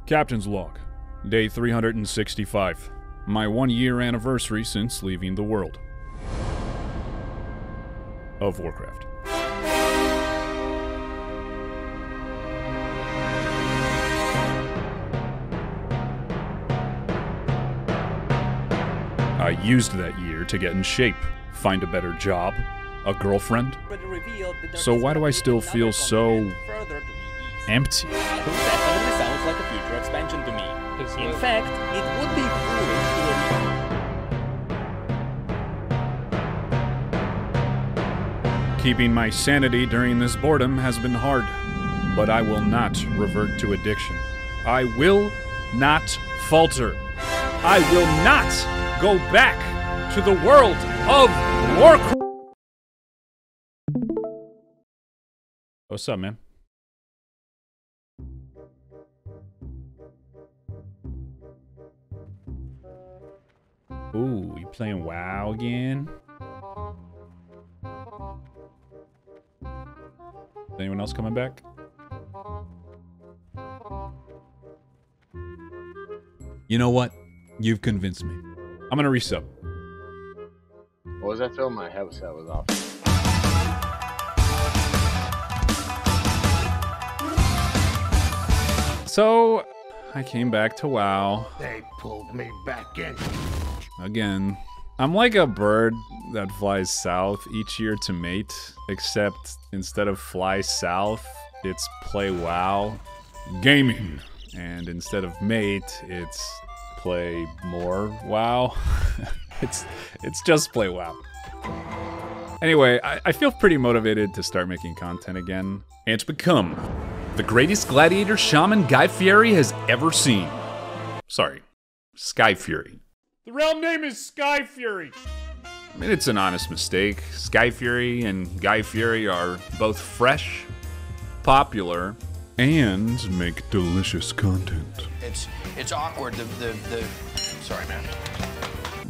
Captain's Log, Day 365. My 1-year anniversary since leaving the world of Warcraft. I used that year to get in shape, find a better job, a girlfriend. So why do I still feel so empty? Definitely sounds like a future expansion to me. In fact, it would be foolish to... Keeping my sanity during this boredom has been hard, but I will not revert to addiction. I will not falter. I will not go back to the world of Warcraft. What's up, man? Ooh, you playing WoW again? Is anyone else coming back? You know what? You've convinced me. I'm gonna resub. What was that, Phil? My headset was off. So, I came back to WoW. They pulled me back in. Again. I'm like a bird that flies south each year to mate, except instead of fly south, it's play WoW gaming. And instead of mate, it's play more WoW. It's just play WoW. Anyway, I feel pretty motivated to start making content again and to become the greatest gladiator shaman Skyfury has ever seen. Sorry, Skyfury. The realm name is Skyfury. I mean, it's an honest mistake. Skyfury and Guy Fury are both fresh, popular, and make delicious content. It's awkward. Sorry, man.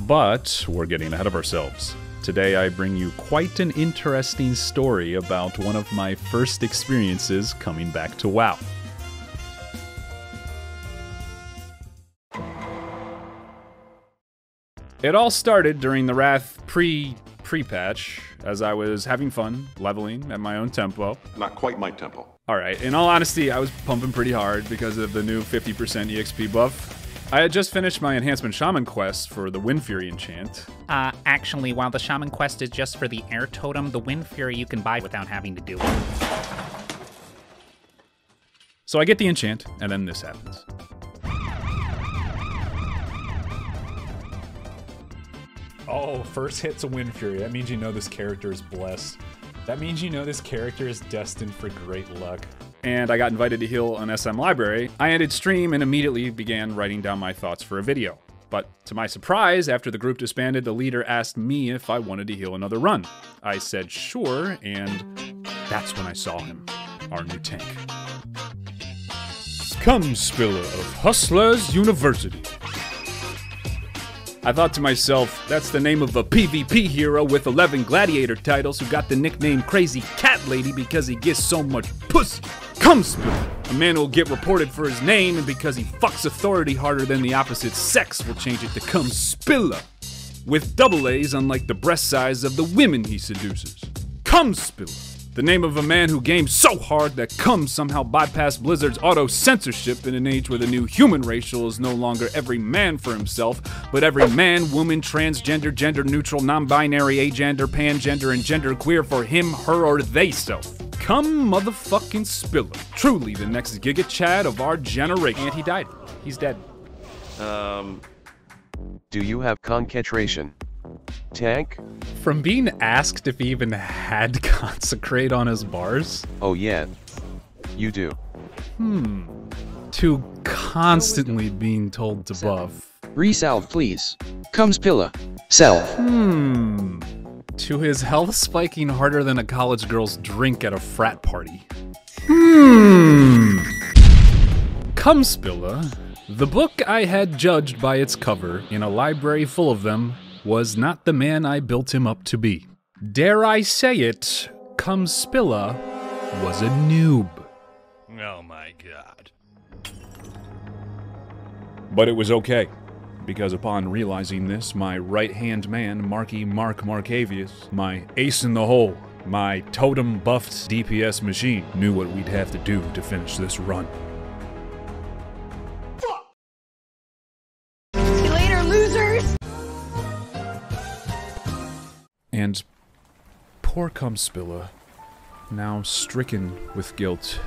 But we're getting ahead of ourselves. Today I bring you quite an interesting story about one of my first experiences coming back to WoW. It all started during the Wrath pre-patch, as I was having fun, leveling at my own tempo. Not quite my tempo. Alright, in all honesty, I was pumping pretty hard because of the new 50% EXP buff. I had just finished my enhancement shaman quest for the Wind Fury enchant. Actually, while the shaman quest is just for the air totem, the Wind Fury you can buy without having to do it. So I get the enchant, and then this happens. Oh, first hit's a Wind Fury. That means you know this character is blessed. That means you know this character is destined for great luck. And I got invited to heal an SM library. I ended stream and immediately began writing down my thoughts for a video. But to my surprise, after the group disbanded, the leader asked me if I wanted to heal another run. I said sure, and that's when I saw him, our new tank. Cumspilla of Hustlers University. I thought to myself, that's the name of a PvP hero with 11 gladiator titles who got the nickname Crazy Cat Lady because he gets so much pussy. Cumspilla, a man who'll get reported for his name, and because he fucks authority harder than the opposite sex, will change it to Cumspilla, with double A's unlike the breast size of the women he seduces. Cumspilla, the name of a man who games so hard that cum somehow bypassed Blizzard's auto-censorship in an age where the new human racial is no longer every man for himself, but every man, woman, transgender, gender-neutral, non-binary, agender, pangender, and genderqueer for him, her, or they-self. Cum motherfucking Spiller. Truly the next Giga Chad of our generation. And he died. He's dead. Do you have concentration? Tank? From being asked if he even had consecrate on his bars? Oh yeah. You do. To constantly being told to buff. Resalve, please. Cumspilla. Self. To his health spiking harder than a college girl's drink at a frat party. Cumspilla, the book I had judged by its cover in a library full of them, was not the man I built him up to be. Dare I say it, Cumspilla was a noob. Oh my god. But it was okay, because upon realizing this, my right-hand man, Marky Mark Markavius, my ace in the hole, my totem-buffed DPS machine, knew what we'd have to do to finish this run. See you later, losers! And poor Cumspilla, now stricken with guilt,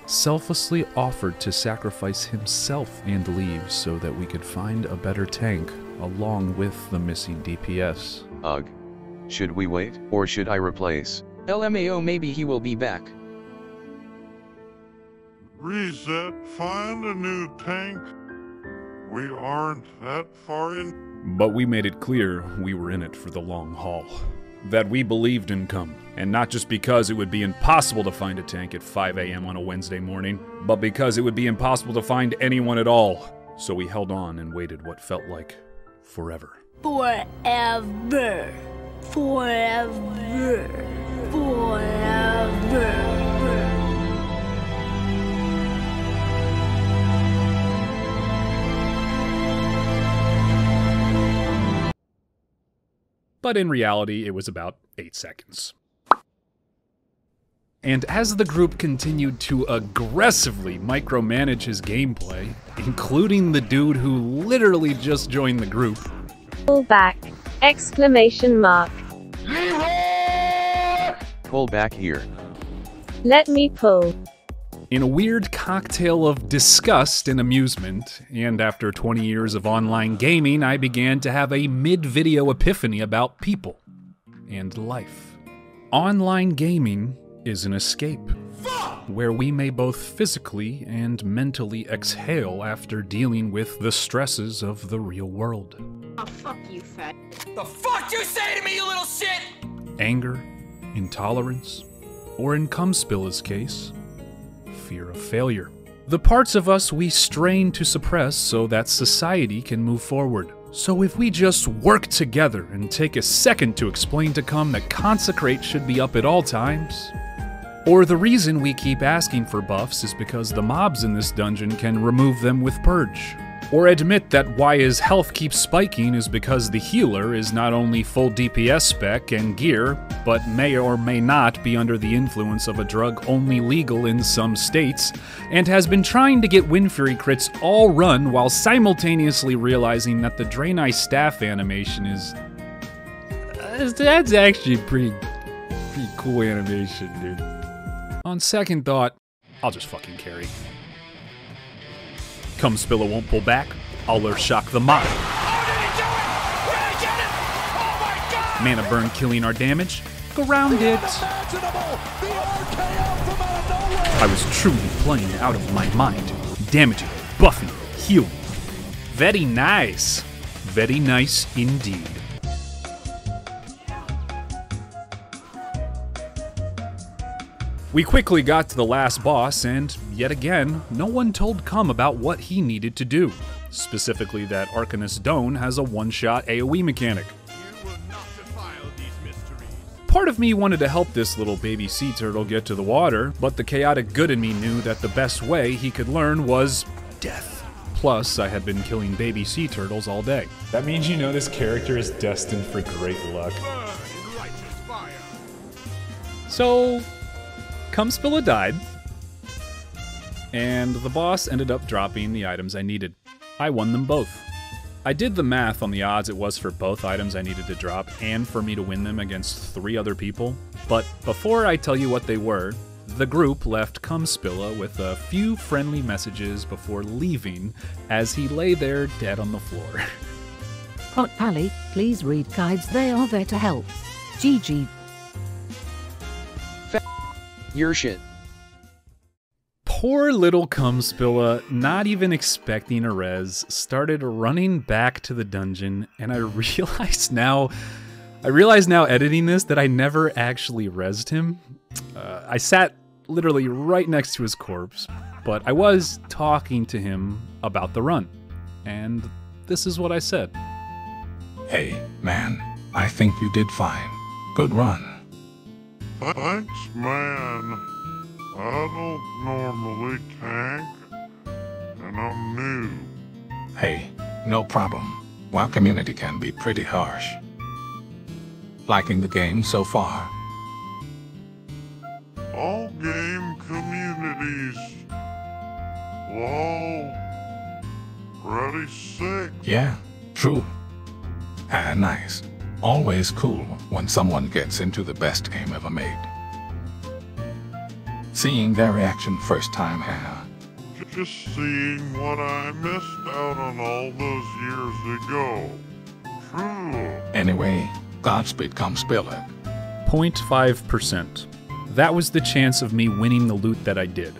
selflessly offered to sacrifice himself and leave so that we could find a better tank along with the missing DPS. Ugh. Should we wait, or should I replace? LMAO, maybe he will be back. Reset, find a new tank. We aren't that far in. But we made it clear we were in it for the long haul. That we believed in Cum, and not just because it would be impossible to find a tank at 5 AM on a Wednesday morning, but because it would be impossible to find anyone at all. So we held on and waited what felt like forever. Forever. Forever. Forever. But in reality, it was about 8 seconds. And as the group continued to aggressively micromanage his gameplay, including the dude who literally just joined the group, pull back! Exclamation mark. Pull back here. Let me pull. in a weird cocktail of disgust and amusement, and after 20 years of online gaming, I began to have a mid-video epiphany about people and life. Online gaming is an escape, where we may both physically and mentally exhale after dealing with the stresses of the real world. Oh, fuck you, fat. The fuck you say to me, you little shit? Anger, intolerance, or in Cumspilla's case, fear of failure. The parts of us we strain to suppress so that society can move forward. So if we just work together and take a second to explain to Cum that Consecrate should be up at all times, or the reason we keep asking for buffs is because the mobs in this dungeon can remove them with Purge, or admit that why his health keeps spiking is because the healer is not only full DPS spec and gear, but may or may not be under the influence of a drug only legal in some states, and has been trying to get Windfury crits all run while simultaneously realizing that the Draenei staff animation is... that's actually pretty cool animation, dude. On second thought, I'll just fucking carry. Cumspilla won't pull back, I'll Urshock the mob. Mana burn killing our damage, go round it. I was truly playing out of my mind. Damaging, buffing, healing. Very nice. Very nice indeed. We quickly got to the last boss, and yet again, no one told Cum about what he needed to do. Specifically that Arcanist Doan has a one-shot AoE mechanic. Part of me wanted to help this little baby sea turtle get to the water, but the chaotic good in me knew that the best way he could learn was death. Plus, I had been killing baby sea turtles all day. That means you know this character is destined for great luck. So... Cumspilla died, and the boss ended up dropping the items I needed. I won them both. I did the math on the odds it was for both items I needed to drop and for me to win them against 3 other people, but before I tell you what they were, the group left Cumspilla with a few friendly messages before leaving as he lay there dead on the floor. Pot Pally, please read guides, they are there to help. GG. Your shit. Poor little Cumspilla, not even expecting a res, started running back to the dungeon, and I realize now editing this that I never actually resed him. I sat literally right next to his corpse, but I was talking to him about the run, and this is what I said. Hey, man, I think you did fine. Good run. Thanks, man. I don't normally tank, and I'm new. Hey, no problem. WoW community can be pretty harsh. Liking the game so far? All game communities. LOL. Pretty sick. Yeah, true. Ah, nice. Always cool when someone gets into the best game ever made. Seeing their reaction first time here. Just seeing what I missed out on all those years ago. True. Anyway, Godspeed Cumspilla. 0.5%. That was the chance of me winning the loot that I did.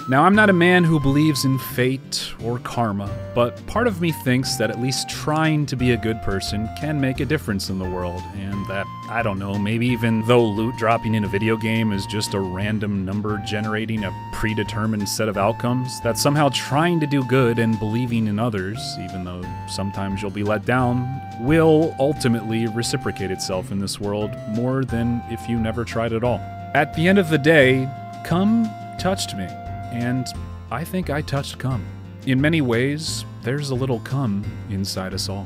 Now, I'm not a man who believes in fate or karma, but part of me thinks that at least trying to be a good person can make a difference in the world, and that, I don't know, maybe even though loot dropping in a video game is just a random number generating a predetermined set of outcomes, that somehow trying to do good and believing in others, even though sometimes you'll be let down, will ultimately reciprocate itself in this world more than if you never tried at all. At the end of the day, Cum touched me. And I think I touched Cum. In many ways, there's a little Cum inside us all.